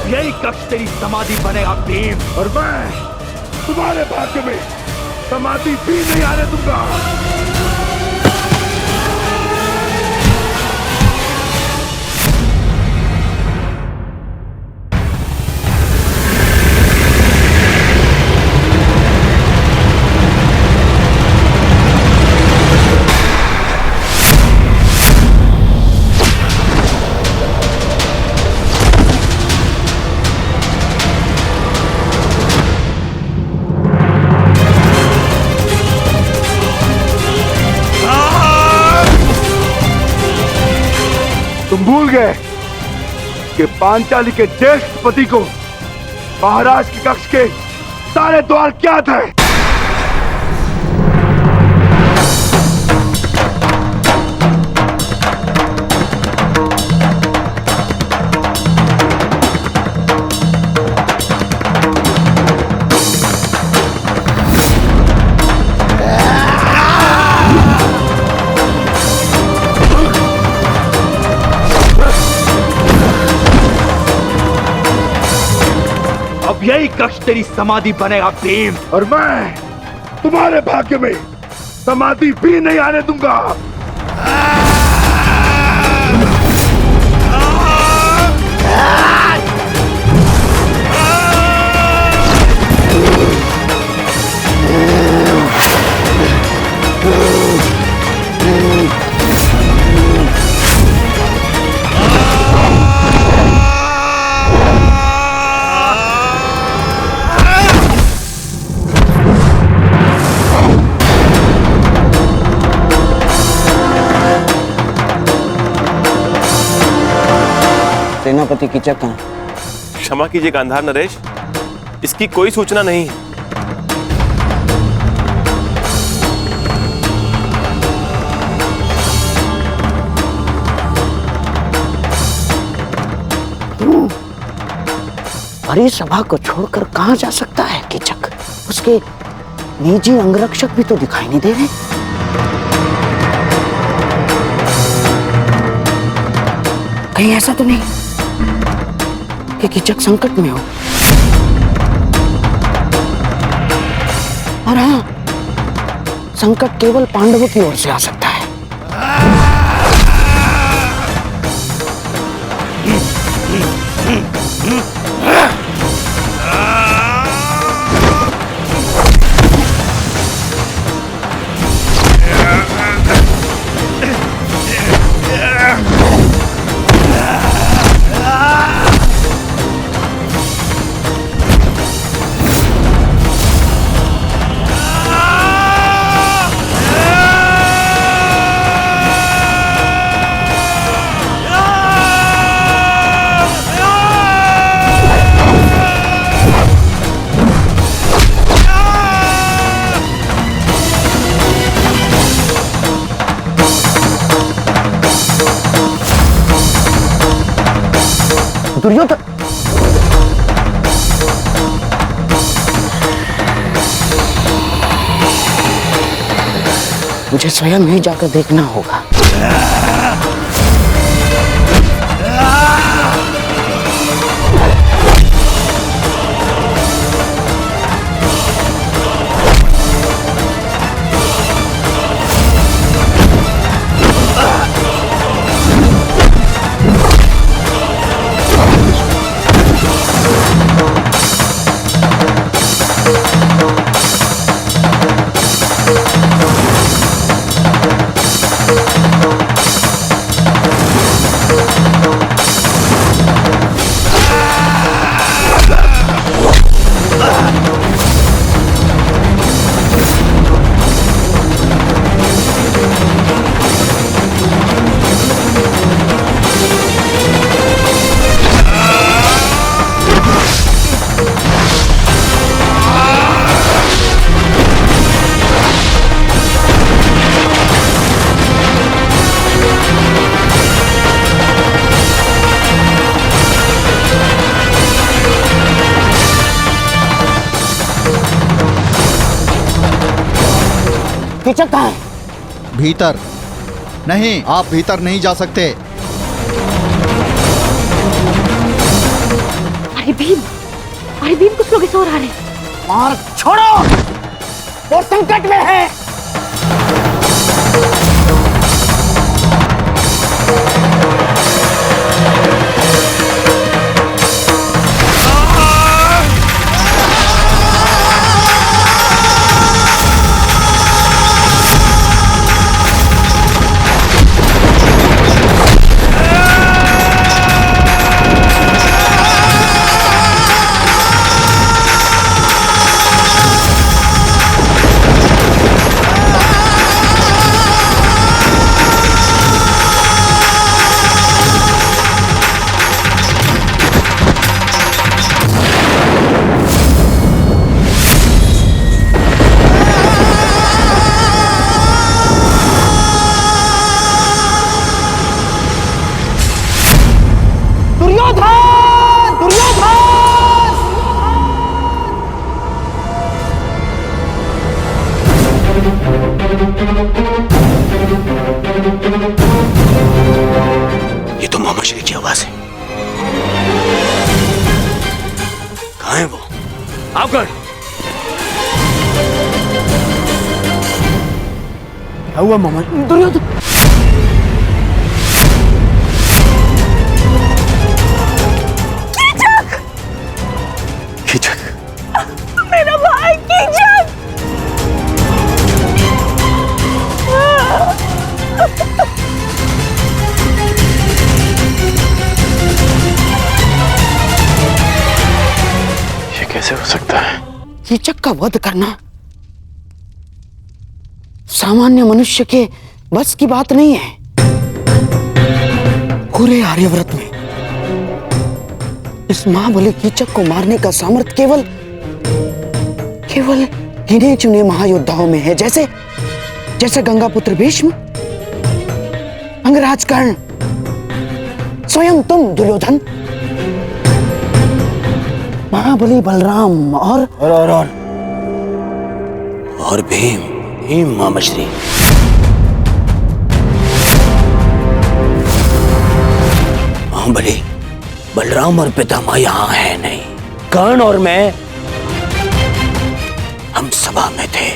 यही कक्ष तेरी समाधि बनेगा भीम। और मैं तुम्हारे भाग्य में समाधि भी नहीं आने दूंगा। तुम भूल गए कि पांचाली के ज्येष्ठ पति को महाराज के कक्ष के सारे द्वार क्या थे। अब यही कक्ष तेरी समाधि बनेगा भीम। और मैं तुम्हारे भाग्य में समाधि भी नहीं आने दूंगा। सेनापति कीचक कहाँ? क्षमा कीजिए गांधार नरेश, इसकी कोई सूचना नहीं है। बड़ी सभा को छोड़कर कहाँ जा सकता है कीचक? उसके निजी अंगरक्षक भी तो दिखाई नहीं दे रहे। कहीं ऐसा तो नहीं कि कीचक संकट में हो? और हाँ, संकट केवल पांडवों की ओर से आ सकता है। दुर्योधन, मुझे स्वयं ही जाकर देखना होगा। कीचक कहाँ है? भीतर नहीं, आप भीतर नहीं जा सकते। अरे भीम कुछ लोग इस ओर आ रहे हैं। मार्ग छोड़ो, वो संकट में है। ये तो मोहम्मद शरीफ की आवाज है। कहाँ है वो? आकर क्या हुआ मोहम्मद? दुर्योधन कीचक, मेरा भाई कीचक। ये कैसे हो सकता है? कीचक का वध करना सामान्य मनुष्य के बस की बात नहीं है। पूरे आर्यव्रत में इस महाबली कीचक को मारने का सामर्थ्य केवल गिने चुने महायोद्धाओं में है, जैसे गंगापुत्र भीष्म, अंगराज कर्ण, स्वयं तुम दुर्योधन, महाबली बलराम और भीम मोहम्मद शरीफ। महाबली बलराम और पितामह यहाँ है नहीं। कर्ण और मैं हम सभा में थे।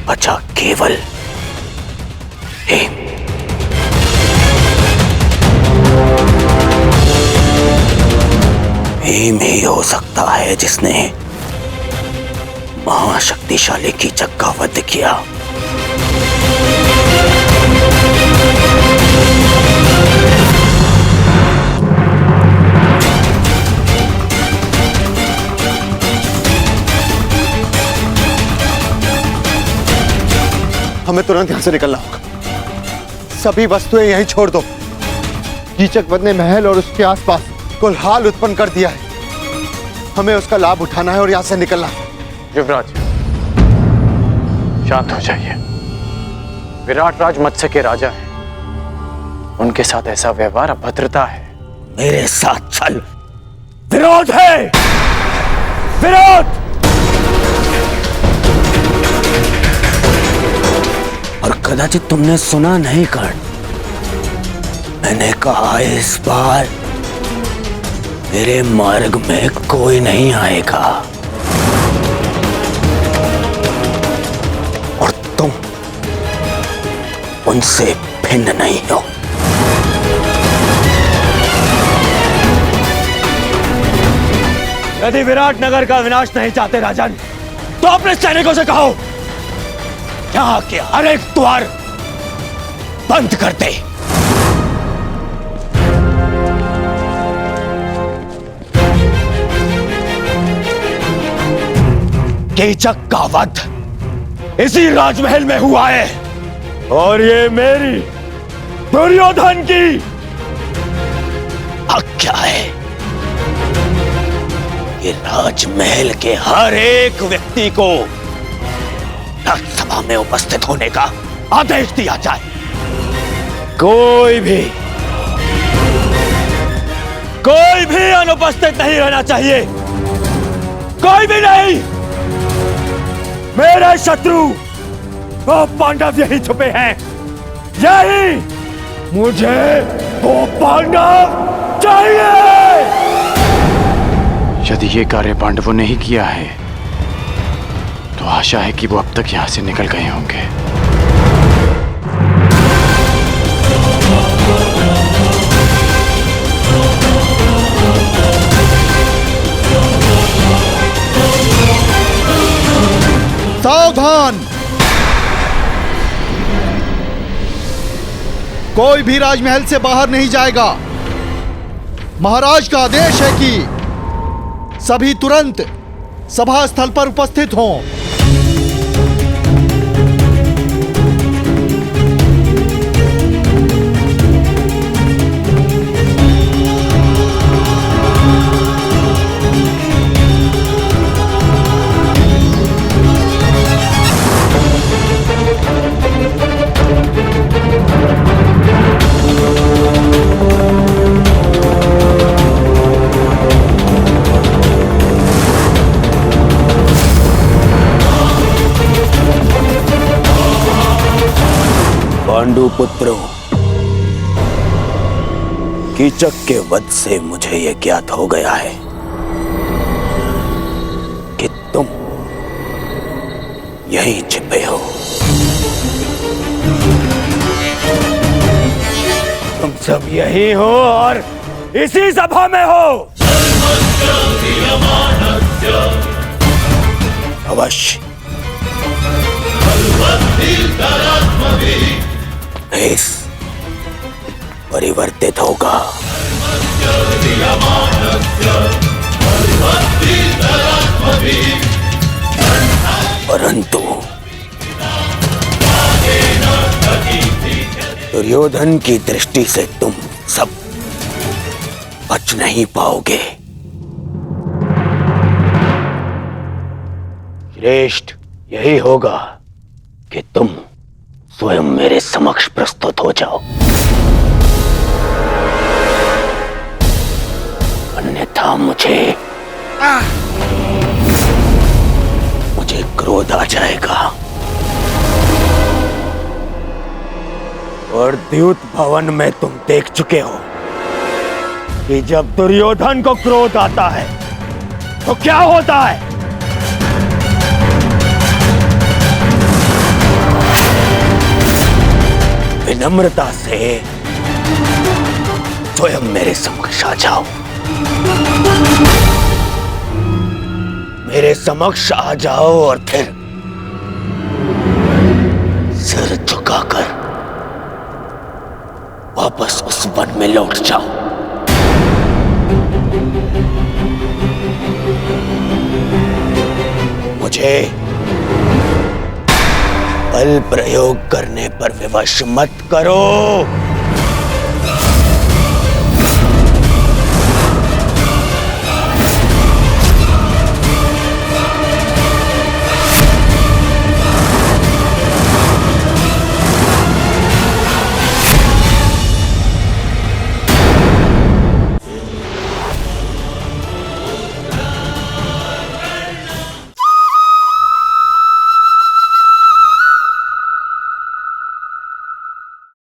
बचा केवल भीम। भीम ही हो सकता है जिसने महाशक्तिशाली कीचक का वध किया। हमें तुरंत यहां से निकलना होगा। सभी वस्तुएं यहीं छोड़ दो। कीचक वध ने महल और उसके आसपास कोलाहल उत्पन्न कर दिया है। हमें उसका लाभ उठाना है और यहां से निकलना है। युवराज, शांत हो जाइए। विराट राज मत्स्य के राजा हैं। उनके साथ ऐसा व्यवहार अभद्रता है। मेरे साथ चल। विरोध है, विरोध। और कदाचित तुमने सुना नहीं कर्ण, मैंने कहा इस बार मेरे मार्ग में कोई नहीं आएगा। और तुम उनसे भिन्न नहीं हो। यदि विराट नगर का विनाश नहीं चाहते राजन, तो अपने सैनिकों से कहो यहाँ के हर एक द्वार बंद कर दे। कीचक का वध इसी राजमहल में हुआ है और ये मेरी दुर्योधन की आज्ञा है कि राजमहल के हर एक व्यक्ति को राज्यसभा में उपस्थित होने का आदेश दिया जाए। कोई भी अनुपस्थित नहीं रहना चाहिए। कोई भी नहीं। मेरे शत्रु वो पांडव यही छुपे हैं। यही मुझे को पांडव चाहिए। यदि ये कार्य पांडवों ने ही किया है तो आशा है कि वो अब तक यहां से निकल गए होंगे। सावधान! कोई भी राजमहल से बाहर नहीं जाएगा। महाराज का आदेश है कि सभी तुरंत सभा स्थल पर उपस्थित हों। पांडु पुत्रों, कीचक के वध से मुझे यह ज्ञात हो गया है कि तुम यहीं छिपे हो। तुम सब यही हो और इसी सभा में हो। अवश्य भेष परिवर्तित होगा। परंतु दुर्योधन की दृष्टि से तुम सब बच नहीं पाओगे। श्रेष्ठ यही होगा कि तुम स्वयं मेरे समक्ष प्रस्तुत हो जाओ, अन्यथा मुझे क्रोध आ जाएगा। और द्यूत भवन में तुम देख चुके हो कि जब दुर्योधन को क्रोध आता है तो क्या होता है। विनम्रता से स्वयं मेरे समक्ष आ जाओ। मेरे समक्ष आ जाओ और फिर सिर झुकाकर वापस उस वन में लौट जाओ। मुझे बल प्रयोग करने पर विवश मत करो।